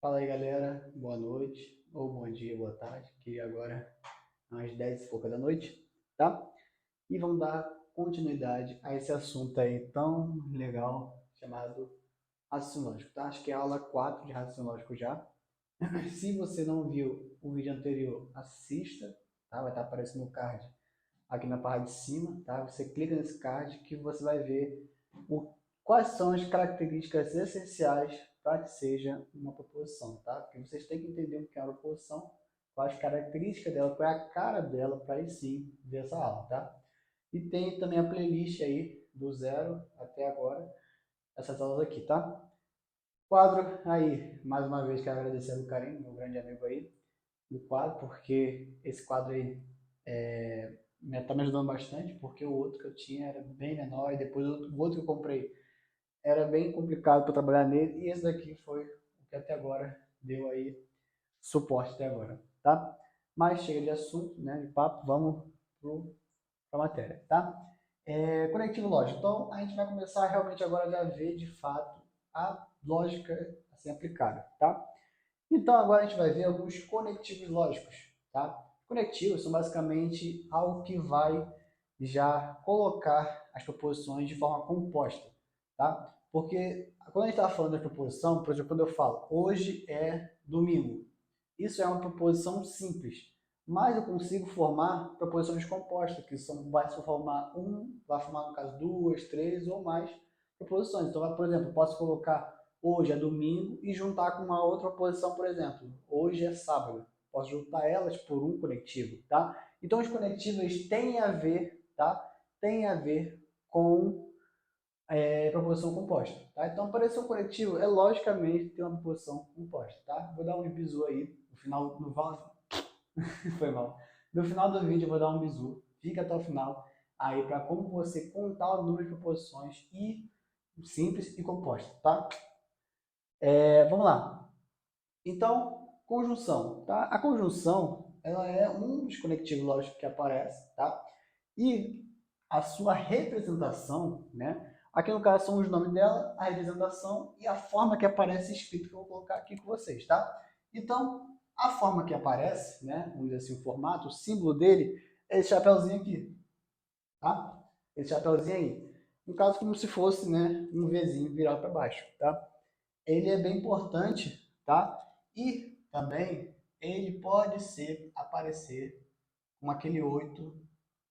Fala aí, galera. Boa noite, ou bom dia, boa tarde, que agora é às 10 e pouca da noite, tá? E vamos dar continuidade a esse assunto aí tão legal chamado raciocínio lógico, tá? Acho que é a aula 4 de raciocínio lógico já. Se você não viu o vídeo anterior, assista, tá? Vai estar aparecendo no card aqui na parte de cima, tá? Você clica nesse card que você vai ver o, quais são as características essenciais para que seja uma proposição, tá? Porque vocês têm que entender o que é uma proposição, quais as características dela, qual é a cara dela, para aí sim ver essa aula, tá? E tem também a playlist aí, do zero até agora, essas aulas aqui, tá? Quadro aí, mais uma vez quero agradecer ao Carinho, meu grande amigo aí, do quadro, porque esse quadro aí tá me ajudando bastante, porque o outro que eu tinha era bem menor e depois o outro que eu comprei era bem complicado para trabalhar nele e esse daqui foi o que até agora deu aí suporte até agora, tá? Mas chega de assunto, né, de papo, vamos para a matéria, tá? Conectivo lógico. Então, a gente vai começar realmente agora a ver de fato a lógica assim aplicada, tá? Então, agora a gente vai ver alguns conectivos lógicos, tá? Conectivos são basicamente algo que vai já colocar as proposições de forma composta, tá? Porque quando a gente está falando da proposição, por exemplo, quando eu falo hoje é domingo, isso é uma proposição simples, mas eu consigo formar proposições compostas, que são, vai formar vai formar no caso duas, três ou mais proposições. Então, por exemplo, eu posso colocar hoje é domingo e juntar com uma outra proposição, por exemplo, hoje é sábado. Posso juntar elas por um conectivo, tá? Então, os conectivos têm a ver, tá? Tem a ver com proposição composta, tá? Então, aparecer um conectivo é logicamente ter uma proposição composta, tá? Vou dar um bisu aí no final, foi mal. No final do vídeo eu vou dar um bisu. Fica até o final aí para como você contar o número de proposições e simples e composta, tá? Vamos lá. Então, conjunção, tá? A conjunção, ela é um dos conectivos lógicos que aparece, tá? E a sua representação, né? Aqui no caso são os nomes dela, a representação e a forma que aparece escrito que eu vou colocar aqui com vocês, tá? Então, a forma que aparece, né? Vamos dizer assim, o formato, o símbolo dele é esse chapeuzinho aqui, tá? Esse chapeuzinho aí. No caso, como se fosse, né, um Vzinho virado para baixo, tá? Ele é bem importante, tá? E também ele pode aparecer com aquele 8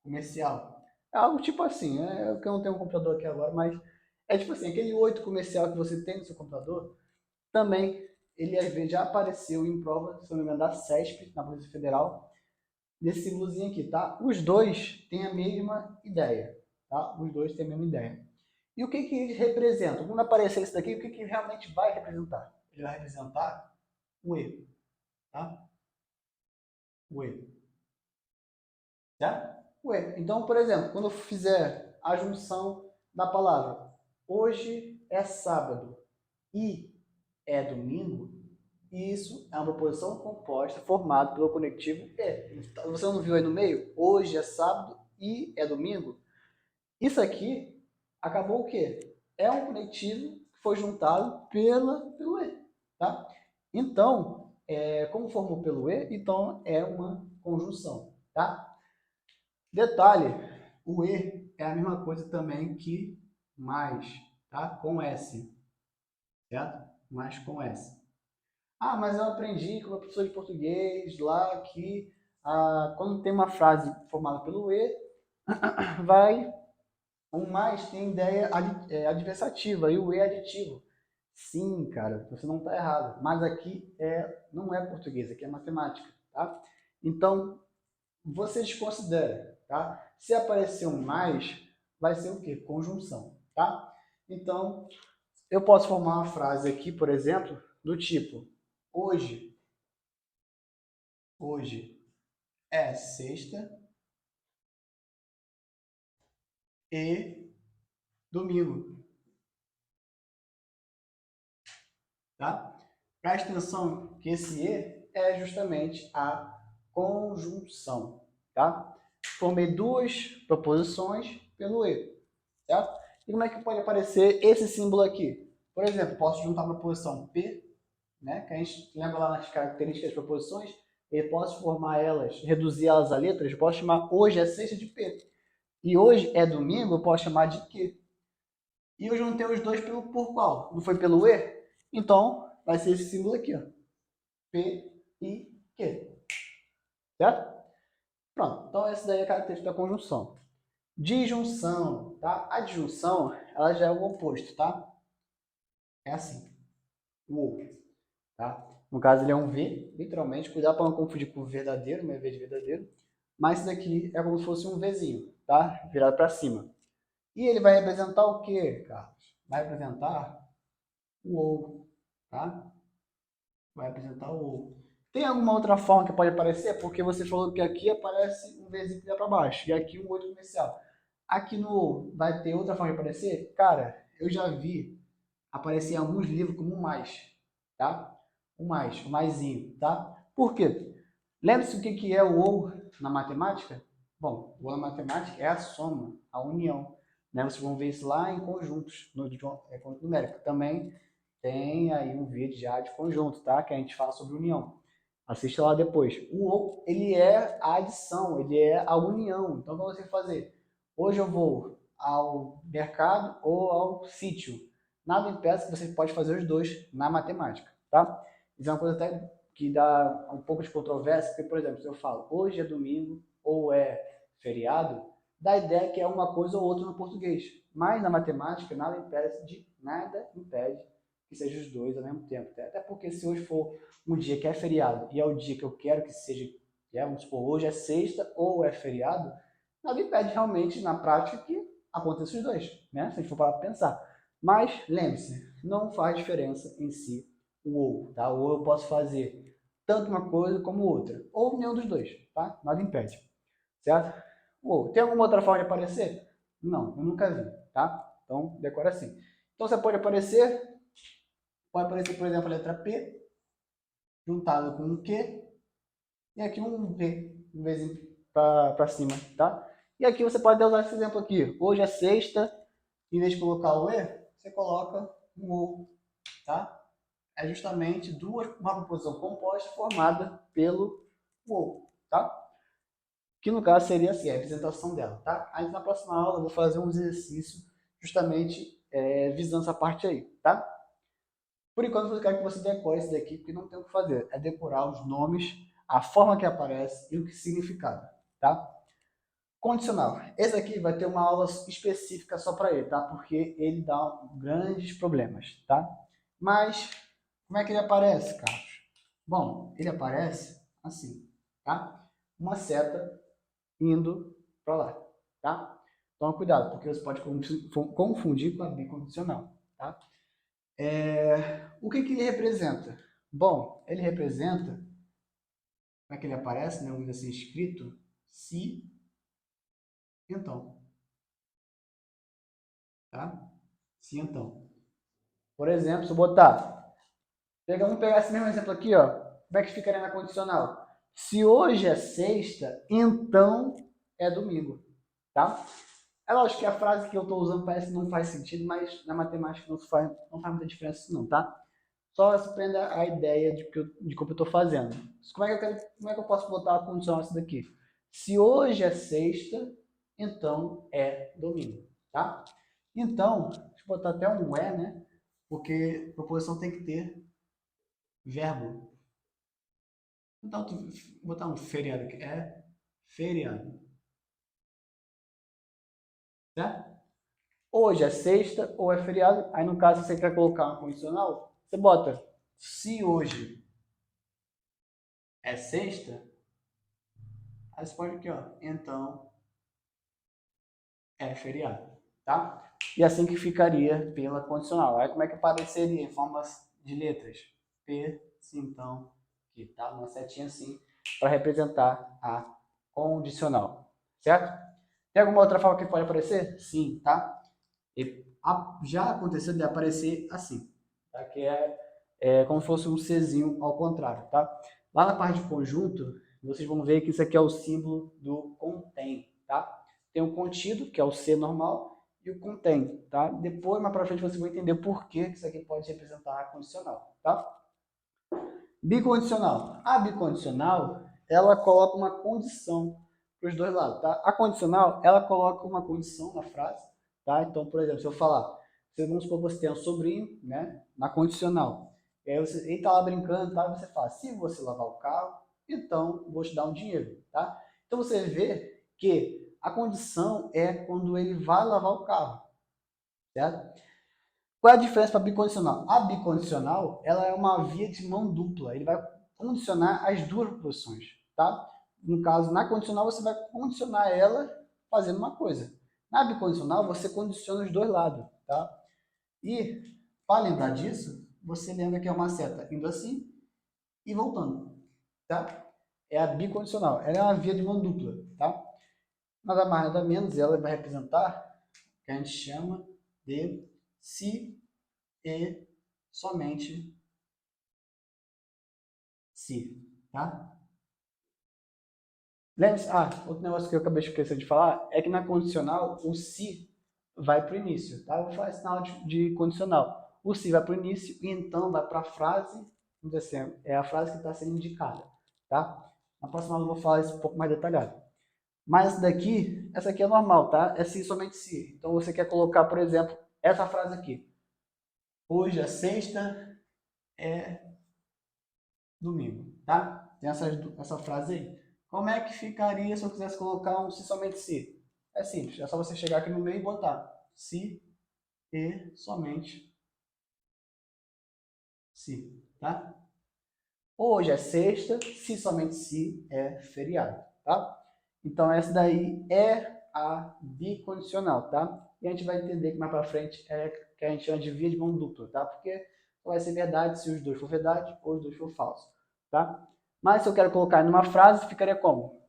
comercial. É algo tipo assim, que eu não tenho um computador aqui agora, mas é tipo assim, aquele 8 comercial que você tem no seu computador, também ele às vezes já apareceu em prova, se não me engano, da CESP, na Polícia Federal, nesse símbolozinho aqui, tá? Os dois têm a mesma ideia, tá? Os dois têm a mesma ideia. E o que que eles representam? Quando aparecer isso daqui, o que que realmente vai representar? Ele vai representar o E, tá? O E, certo? O E. Então, por exemplo, quando eu fizer a junção da palavra hoje é sábado e é domingo, isso é uma proposição composta formada pelo conectivo E. Você não viu aí no meio? Hoje é sábado e é domingo? Isso aqui acabou o quê? É um conectivo que foi juntado pelo E, tá? Então, como formou pelo E, então é uma conjunção, tá? Detalhe, o E é a mesma coisa também que mais, tá? Com S, certo? Mais com S. Ah, mas eu aprendi com uma professora de português lá que quando tem uma frase formada pelo E, vai o mais tem ideia adversativa e o E aditivo. Sim, cara, você não está errado. Mas aqui não é português, aqui é matemática, tá? Então, você desconsidera, tá? Se aparecer um mais, vai ser o quê? Conjunção, tá? Então, eu posso formar uma frase aqui, por exemplo, do tipo: hoje, hoje é sexta e domingo, tá? Preste atenção que esse E é justamente a conjunção, tá? Formei duas proposições pelo E, certo? E como é que pode aparecer esse símbolo aqui? Por exemplo, posso juntar a proposição P né? Que a gente lembra lá nas características das proposições, eu posso formar elas, reduzir elas a letras, eu posso chamar hoje é sexta de P. E hoje é domingo, eu posso chamar de Q. E eu juntei os dois por qual? Não foi pelo E? Então, vai ser esse símbolo aqui, ó. P, I, Q. Certo? Pronto. Então, essa daí é a característica da conjunção. Disjunção, tá? A disjunção, ela já é o oposto, tá? É assim. O ou, tá? No caso, ele é um V, literalmente. Cuidado para não confundir com o verdadeiro, meu V de verdadeiro. Mas isso daqui é como se fosse um Vzinho, tá? Virado para cima. E ele vai representar o quê, Carlos? Vai representar o ou, tá? Vai representar o ou. Tem alguma outra forma que pode aparecer? Porque você falou que aqui aparece um Vzinho que dá para baixo e aqui um outro comercial. Aqui no ou vai ter outra forma de aparecer? Cara, eu já vi aparecer em alguns livros como um mais, tá? O maisinho, tá? Por quê? Lembre-se o que é o ou na matemática? Bom, o ou na matemática é a soma, a união. Né? Vocês vão ver isso lá em conjuntos, no conjunto numérico. Também tem aí um vídeo já de conjunto, tá? Que a gente fala sobre união. Assista lá depois. O ou, ele é a adição, ele é a união. Então, para você fazer, hoje eu vou ao mercado ou ao sítio. Nada impede que você pode fazer os dois na matemática, tá? Isso é uma coisa até que dá um pouco de controvérsia, porque, por exemplo, se eu falo hoje é domingo ou é feriado, dá a ideia que é uma coisa ou outra no português. Mas na matemática, nada impede que sejam os dois ao mesmo tempo. Até porque se hoje for um dia que é feriado e é o dia que eu quero que seja, vamos supor, hoje é sexta ou é feriado, nada impede realmente, na prática, que aconteça os dois, né? Se a gente for para pensar. Mas, lembre-se, não faz diferença em si o ou, tá? Ou eu posso fazer tanto uma coisa como outra, ou nenhum dos dois, tá? Nada impede, certo? Ou, tem alguma outra forma de aparecer? Não, eu nunca vi, tá? Então, decora assim. Então, você pode aparecer, por exemplo, a letra P, juntada com um Q, e aqui um V, um Vzinho para cima, tá? E aqui você pode usar esse exemplo aqui. Hoje é sexta, em vez de colocar o E, você coloca um O, tá? É justamente uma proposição composta formada pelo ou, tá? Que no caso seria assim, a representação dela, tá? Aí na próxima aula eu vou fazer um exercício justamente visando essa parte aí, tá? Por enquanto eu quero que você decore isso daqui, porque não tem o que fazer. É decorar os nomes, a forma que aparece e o que significado, tá? Condicional. Esse aqui vai ter uma aula específica só para ele, tá? Porque ele dá grandes problemas, tá? Mas, como é que ele aparece, Carlos? Bom, ele aparece assim, tá? Uma seta indo para lá, tá? Toma cuidado, porque você pode confundir com a bicondicional, tá? O que ele representa? Bom, ele representa, como é que ele aparece, né? Vamos dizer assim, escrito, se, então, tá? Se, então. Por exemplo, se eu vamos pegar esse mesmo exemplo aqui, ó. Como é que ficaria na condicional? Se hoje é sexta, então é domingo, tá? É lógico que a frase que eu estou usando parece que não faz sentido, mas na matemática não faz muita diferença isso não, tá? Só se prenda a ideia de como eu estou fazendo. Como é que eu posso botar a condição essa daqui? Se hoje é sexta, então é domingo, tá? Então, deixa eu botar até um é, né? Porque proposição tem que ter verbo. Então, vou botar um feriado aqui. É feriado, certo? Hoje é sexta ou é feriado. Aí, no caso, se você quer colocar uma condicional, você bota se hoje é sexta, aí você pode aqui, ó. Então é feriado, tá? E assim que ficaria pela condicional. Aí como é que apareceria em formas de letras? P, sim, então, aqui, tá? Uma setinha assim, para representar a condicional, certo? Tem alguma outra forma que pode aparecer? Sim, tá? Já aconteceu de aparecer assim, tá? Que é como se fosse um Czinho ao contrário, tá? Lá na parte de conjunto, vocês vão ver que isso aqui é o símbolo do contém, tá? Tem o contido, que é o C normal, e o contém, tá? Depois, mais pra frente, vocês vão entender por que isso aqui pode representar a condicional, tá? Bicondicional. A bicondicional, ela coloca uma condição para os dois lados, tá? A condicional, ela coloca uma condição na frase, tá? Então, por exemplo, se eu falar, vamos supor que você tem um sobrinho, né? Na condicional. E aí ele tá lá brincando, tá? Você fala, se você lavar o carro, então vou te dar um dinheiro, tá? Então você vê que a condição é quando ele vai lavar o carro, certo? Qual é a diferença para bicondicional? A bicondicional, ela é uma via de mão dupla. Ele vai condicionar as duas posições, tá? No caso, na condicional, você vai condicionar ela fazendo uma coisa. Na bicondicional, você condiciona os dois lados, tá? E, para lembrar disso, você lembra que é uma seta indo assim e voltando, tá? É a bicondicional. Ela é uma via de mão dupla, tá? Nada mais, nada menos, ela vai representar o que a gente chama de se e somente se, tá? Lembre-se, outro negócio que eu acabei de esquecer de falar é que na condicional o se vai para o início, tá? Eu vou fazer sinal de condicional. O se vai para o início e então vai para a frase, vamos dizer assim, é a frase que está sendo indicada, tá? Na próxima aula eu vou falar isso um pouco mais detalhado. Mas essa aqui é normal, tá? É se somente se. Então você quer colocar, por exemplo, essa frase aqui. Hoje é sexta, é domingo, tá? Tem essa frase aí. Como é que ficaria se eu quisesse colocar um se somente se? É simples, é só você chegar aqui no meio e botar se e somente se, tá? Hoje é sexta, se somente se é feriado, tá? Então essa daí é a bicondicional, tá? E a gente vai entender que mais para frente é que a gente chama de via de mão dupla, tá? Porque vai ser verdade se os dois for verdade ou os dois for falso, tá? Mas se eu quero colocar numa frase, ficaria como?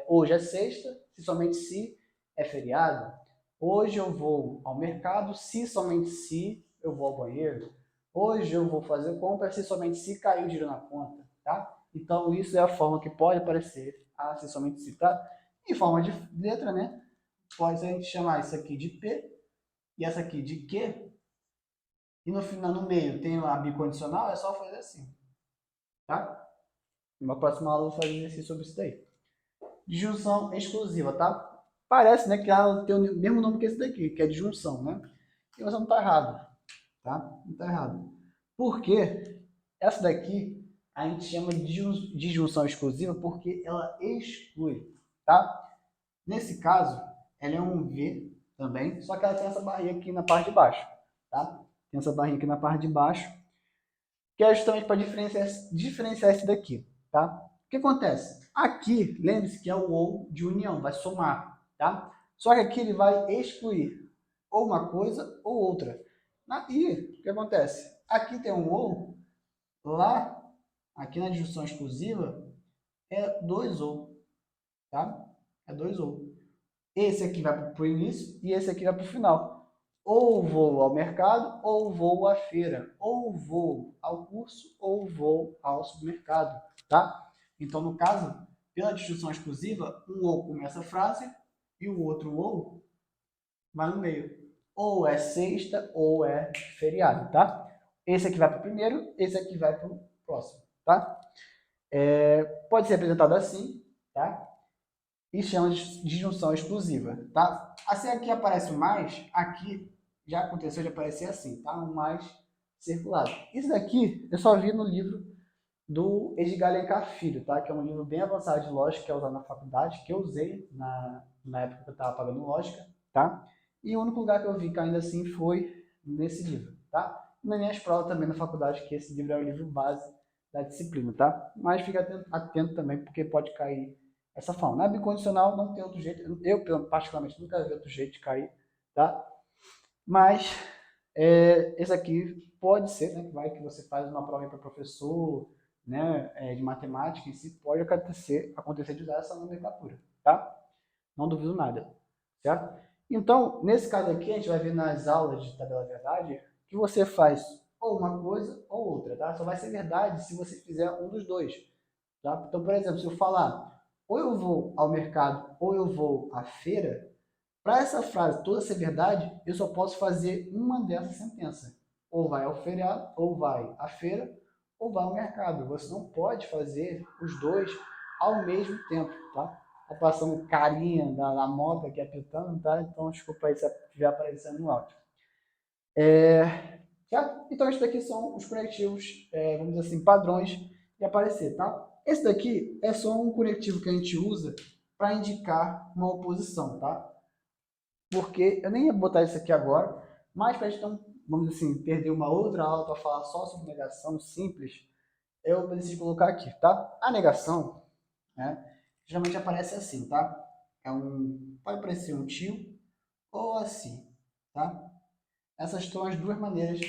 Hoje é sexta, se somente se é feriado. Hoje eu vou ao mercado, se somente se eu vou ao banheiro. Hoje eu vou fazer compra, se somente se caiu o dinheiro na conta, tá? Então isso é a forma que pode aparecer se somente se, tá? Em forma de letra, né? Pode a gente chamar isso aqui de P e essa aqui de Q. E no final, no meio, tem a bicondicional, é só fazer assim, tá? Na próxima aula eu vou fazer exercício sobre isso daí. Disjunção exclusiva, tá? Parece, né, que ela tem o mesmo nome que esse daqui, que é disjunção, né? E você não está errado, tá? Não está errado. Por quê? Essa daqui a gente chama de disjunção exclusiva porque ela exclui, tá? Nesse caso, ela é um V também, só que ela tem essa barrinha aqui na parte de baixo, tá? Tem essa barrinha aqui na parte de baixo, que é justamente para diferenciar esse daqui, tá? O que acontece? Aqui, lembre-se que é o ou de união, vai somar, tá? Só que aqui ele vai excluir ou uma coisa ou outra. E o que acontece? Aqui tem um ou, lá, aqui na disjunção exclusiva, é dois ou, tá? É dois ou. Esse aqui vai para o início e esse aqui vai para o final. Ou vou ao mercado, ou vou à feira. Ou vou ao curso, ou vou ao supermercado, tá? Então, no caso, pela disjunção exclusiva, um ou começa a frase e o outro ou vai no meio. Ou é sexta ou é feriado, tá? Esse aqui vai para o primeiro, esse aqui vai para o próximo, tá? Pode ser representado assim, tá? E chama de disjunção exclusiva, tá? Assim aqui aparece o mais, aqui já aconteceu de aparecer assim, tá? Um mais circulado. Isso daqui eu só vi no livro do Edgar Alencar Filho, tá? Que é um livro bem avançado de lógica que é usado na faculdade, que eu usei na época que eu estava pagando lógica, tá? E o único lugar que eu vi caindo assim foi nesse livro, tá? E nas minhas provas também na faculdade, que esse livro é o livro base da disciplina, tá? Mas fica atento também, porque pode cair essa forma. Na bicondicional não tem outro jeito, eu particularmente nunca vi outro jeito de cair, tá? Mas esse aqui pode ser, né, vai que você faz uma prova para professor, né, de matemática, e se pode acontecer de usar essa nomenclatura, tá? Não duvido nada, certo? Então, nesse caso aqui, a gente vai ver nas aulas de tabela verdade que você faz ou uma coisa ou outra, tá? Só vai ser verdade se você fizer um dos dois, tá? Então, por exemplo, se eu falar ou eu vou ao mercado ou eu vou à feira, para essa frase toda ser verdade, eu só posso fazer uma dessas sentenças. Ou vai ao feriado, ou vai à feira, ou vá ao mercado. Você não pode fazer os dois ao mesmo tempo, tá? Tá passando carinha na moto aqui apitando, tá? Então, desculpa aí se estiver aparecendo no áudio. Certo? Então, esses daqui são os conectivos, vamos dizer assim, padrões de aparecer, tá? Esse daqui é só um conectivo que a gente usa para indicar uma oposição, tá? Porque eu nem ia botar isso aqui agora, mas para a gente não, vamos dizer assim, perder uma outra aula para falar só sobre negação simples, eu preciso colocar aqui, tá? A negação, né, geralmente aparece assim, tá? Pode parecer um tio ou assim, tá? Essas são as duas maneiras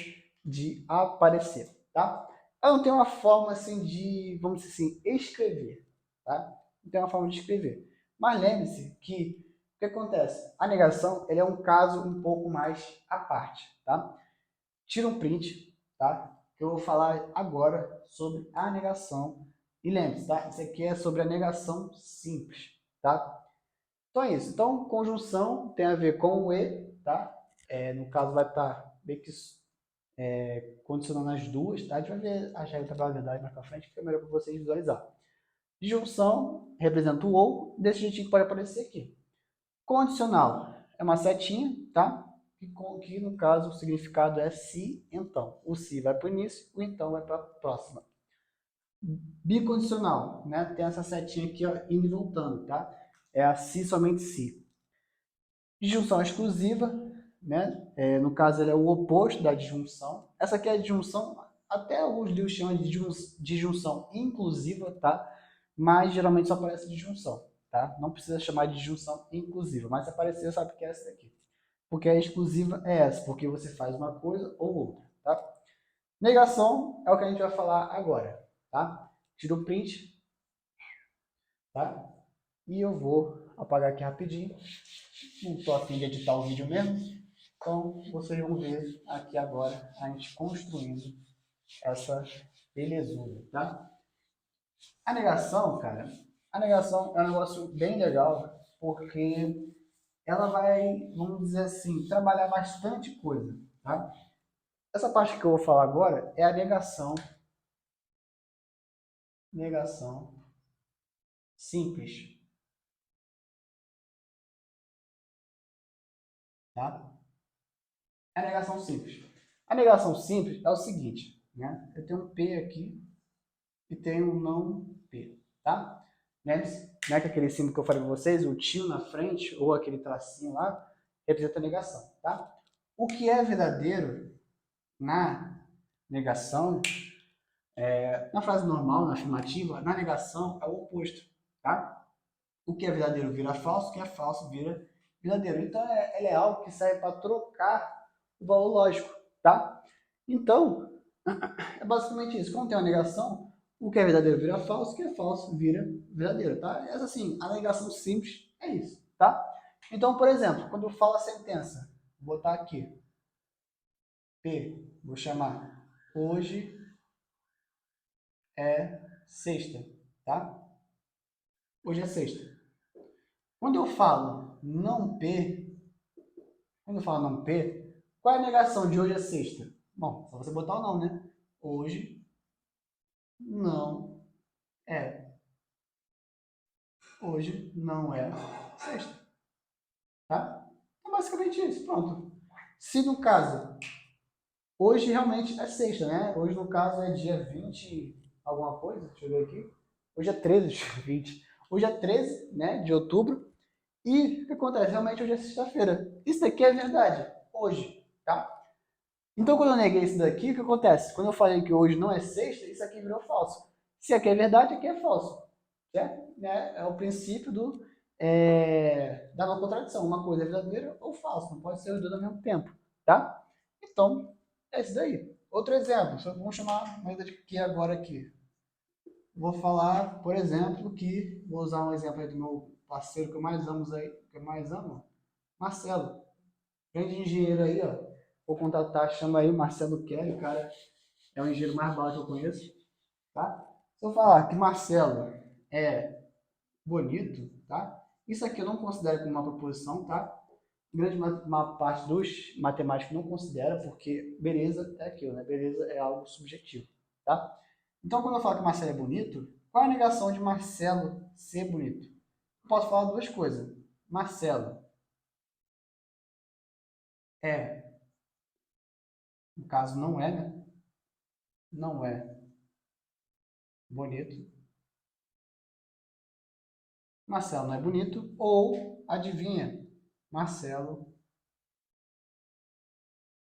de aparecer, tá? Eu não tenho uma forma assim de, vamos dizer assim, escrever, tá? Não tem uma forma de escrever. Mas lembre-se que o que acontece? A negação ele é um caso um pouco mais à parte, tá? Tira um print, tá? Que eu vou falar agora sobre a negação. E lembre-se, tá? Isso aqui é sobre a negação simples, tá? Então é isso. Então, conjunção tem a ver com o e, tá? No caso, vai estar meio que condicionando as duas, tá? A gente vai ver a regra da probabilidade mais pra frente, que é melhor para vocês visualizar. Disjunção representa o ou, desse jeitinho que pode aparecer aqui. Condicional é uma setinha, tá? Que no caso o significado é se, então. O se vai para o início, o então vai para a próxima. Bicondicional, né? Tem essa setinha aqui, ó, indo e voltando, tá? É a se, somente se. Disjunção exclusiva, né? No caso, ela é o oposto da disjunção. Essa aqui é a disjunção, até alguns livros chamam de disjunção inclusiva, tá? Mas geralmente só aparece disjunção, tá? Não precisa chamar de disjunção inclusiva, mas se aparecer, sabe que é essa daqui. Porque a exclusiva é essa, porque você faz uma coisa ou outra, tá? Negação é o que a gente vai falar agora, tá? Tira o print, tá? E eu vou apagar aqui rapidinho. Não estou afim de editar o vídeo mesmo. Então, vocês vão ver aqui agora a gente construindo essa belezura, tá? A negação, cara, a negação é um negócio bem legal, porque ela vai, vamos dizer assim, trabalhar bastante coisa, tá? Essa parte que eu vou falar agora é a negação simples, tá? A negação simples. A negação simples é o seguinte, né? Eu tenho um P aqui e tenho um não P, tá? Lembre-se, né, que aquele símbolo que eu falei para vocês, o tio na frente, ou aquele tracinho lá, representa a negação, tá? O que é verdadeiro na negação, na frase normal, na afirmativa, na negação é o oposto, tá? O que é verdadeiro vira falso, o que é falso vira verdadeiro. Então, ele é algo que serve para trocar o valor lógico, tá? Então, é basicamente isso. Quando tem uma negação, o que é verdadeiro vira falso, o que é falso vira verdadeiro, tá? Essa, assim, a negação simples é isso, tá? Então, por exemplo, quando eu falo a sentença, vou botar aqui, P, vou chamar hoje é sexta, tá? Hoje é sexta. Quando eu falo não P, quando eu falo não P, qual é a negação de hoje é sexta? Bom, só você botar o não, né? Hoje não é. Hoje não é sexta, tá? É basicamente isso, pronto. Se no caso, hoje realmente é sexta, né? Hoje no caso é dia 20 alguma coisa, deixa eu ver aqui. Hoje é 13, deixa eu ver, 20. Hoje é 13, né, de outubro. E o que acontece? Realmente hoje é sexta-feira. Isso daqui é verdade, hoje, tá? Então, quando eu neguei isso daqui, o que acontece? Quando eu falei que hoje não é sexta, isso aqui virou falso. Se aqui é verdade, aqui é falso. Certo? Né? É o princípio da não contradição. Uma coisa é verdadeira ou falsa. Não pode ser os dois ao mesmo tempo. Tá? Então, é isso daí. Outro exemplo. Vamos chamar uma aqui agora aqui. Vou falar, por exemplo, que... Vou usar um exemplo aí do meu parceiro que eu mais amo aí. Que eu mais amo. Marcelo. Grande engenheiro aí, ó. Vou contatar, chama aí Marcelo Kelly, o cara é o engenheiro mais barato que eu conheço, tá? Se eu falar que Marcelo é bonito, tá? Isso aqui eu não considero como uma proposição, tá? Grande uma parte dos matemáticos não considera, porque beleza é aquilo, né? Beleza é algo subjetivo, tá? Então, quando eu falo que Marcelo é bonito, qual é a negação de Marcelo ser bonito? Eu posso falar duas coisas. Marcelo é, no caso não é, né? Não é bonito. Marcelo não é bonito. Ou, adivinha, Marcelo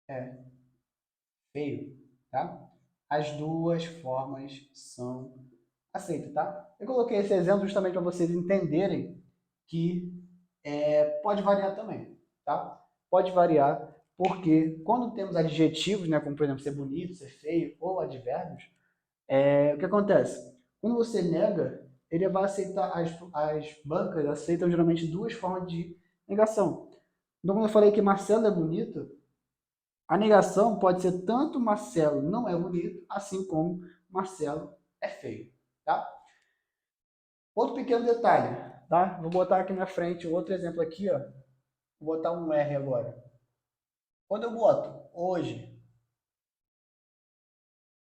é feio, tá? As duas formas são aceitas, tá? Eu coloquei esse exemplo justamente para vocês entenderem que pode variar também, tá? Pode variar porque quando temos adjetivos, né, como por exemplo ser bonito, ser feio ou advérbios, o que acontece? Quando você nega, ele vai aceitar, as bancas aceitam geralmente duas formas de negação. Então, quando eu falei que Marcelo é bonito, a negação pode ser tanto Marcelo não é bonito, assim como Marcelo é feio, tá? Outro pequeno detalhe, tá? Vou botar aqui na frente outro exemplo aqui, ó. Vou botar um R agora. Quando eu boto hoje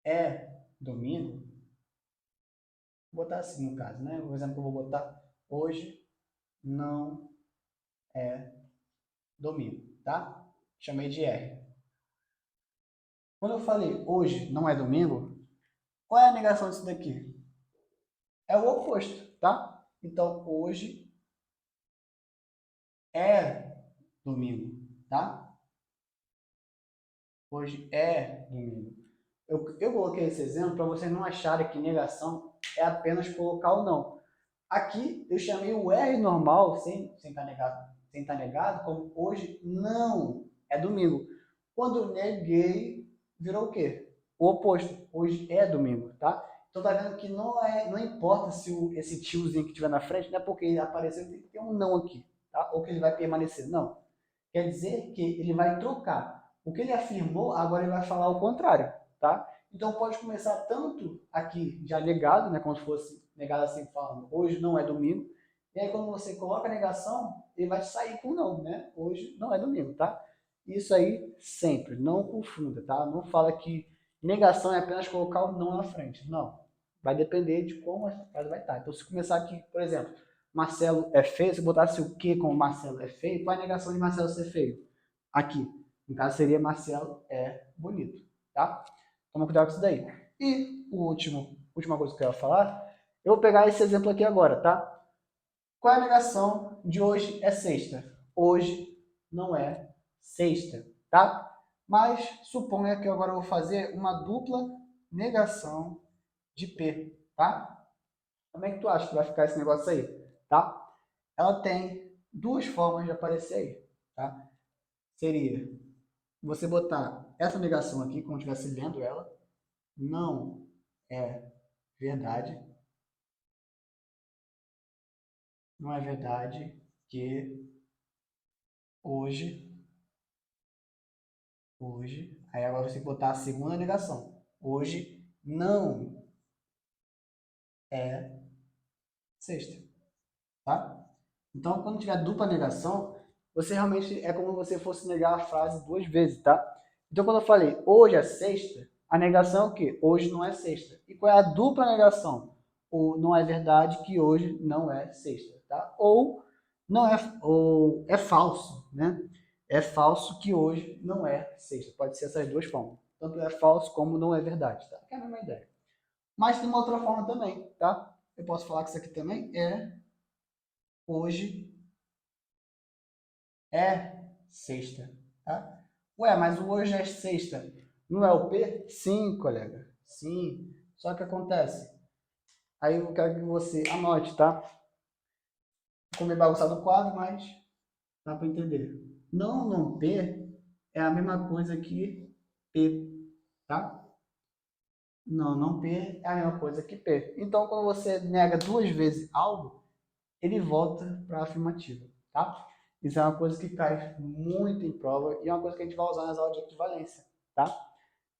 é domingo, vou botar assim no caso, né? O exemplo que eu vou botar, hoje não é domingo, tá? Chamei de R. Quando eu falei hoje não é domingo, qual é a negação disso daqui? É o oposto, tá? Então, hoje é domingo, tá? Hoje é domingo. Eu coloquei esse exemplo para vocês não acharem que negação é apenas colocar o não. Aqui eu chamei o R normal, sem estar negado, como hoje não é domingo. Quando eu neguei, virou o quê? O oposto. Hoje é domingo, tá? Então tá vendo que não importa se esse tiozinho que estiver na frente, não é porque ele apareceu, tem que ter um não aqui, tá? Ou que ele vai permanecer. Não. Quer dizer que ele vai trocar. O que ele afirmou, agora ele vai falar o contrário, tá? Então pode começar tanto aqui já negado, né, como se fosse negado assim falando, hoje não é domingo. E aí quando você coloca a negação, ele vai sair com não, né? Hoje não é domingo, tá? Isso aí sempre, não confunda, tá? Não fala que negação é apenas colocar o não na frente. Não. Vai depender de como a frase vai estar. Então se começar aqui, por exemplo, Marcelo é feio, se botasse o que como Marcelo é feio, qual é a negação de Marcelo ser feio? Aqui. No caso seria Marcelo é bonito, tá? Toma cuidado com isso daí. E última coisa que eu quero falar, eu vou pegar esse exemplo aqui agora, tá? Qual é a negação de hoje é sexta? Hoje não é sexta, tá? Mas suponha que agora eu vou fazer uma dupla negação de P, tá? Como é que tu acha que vai ficar esse negócio aí, tá? Ela tem duas formas de aparecer aí, tá? Seria você botar essa negação aqui, como estivesse lendo ela, não é verdade, não é verdade que hoje, aí agora você tem que botar a segunda negação. Hoje não é sexta, tá? Então, quando tiver dupla negação, você realmente é como se você fosse negar a frase duas vezes, tá? Então, quando eu falei hoje é sexta, a negação é o quê? Hoje não é sexta. E qual é a dupla negação? Ou não é verdade que hoje não é sexta, tá? Ou é falso, né? É falso que hoje não é sexta. Pode ser essas duas formas. Tanto é falso como não é verdade, tá? É a mesma ideia. Mas tem uma outra forma também, tá? Eu posso falar que isso aqui também é hoje é sexta, tá? Ué, mas o hoje é sexta. Não é o P? Sim, colega. Sim. Só que acontece. Aí eu quero que você anote, tá? Ficou meio bagunçado o quadro, mas dá para entender. Não, não P é a mesma coisa que P, tá? Não, não P é a mesma coisa que P. Então, quando você nega duas vezes algo, ele volta para a afirmativa, tá? Isso é uma coisa que cai muito em prova e é uma coisa que a gente vai usar nas aulas de equivalência, tá?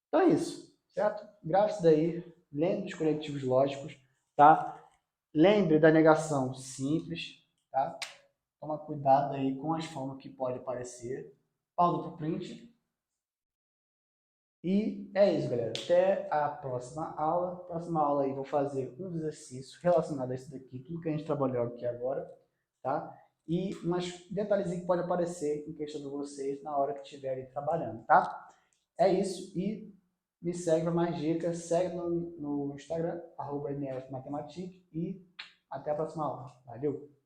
Então é isso, certo? Grave isso daí, lembre dos conectivos lógicos, tá? Lembre da negação simples, tá? Toma cuidado aí com as formas que pode aparecer. Pausa para o print. E é isso, galera. Até a próxima aula. Próxima aula aí vou fazer um exercício relacionado a isso daqui, tudo que a gente trabalhou aqui agora, tá? E umas detalhezinhos que pode aparecer em questão de vocês na hora que estiverem trabalhando, tá? É isso. E me segue para mais dicas. Segue no Instagram, @nfmatematic. E até a próxima aula. Valeu!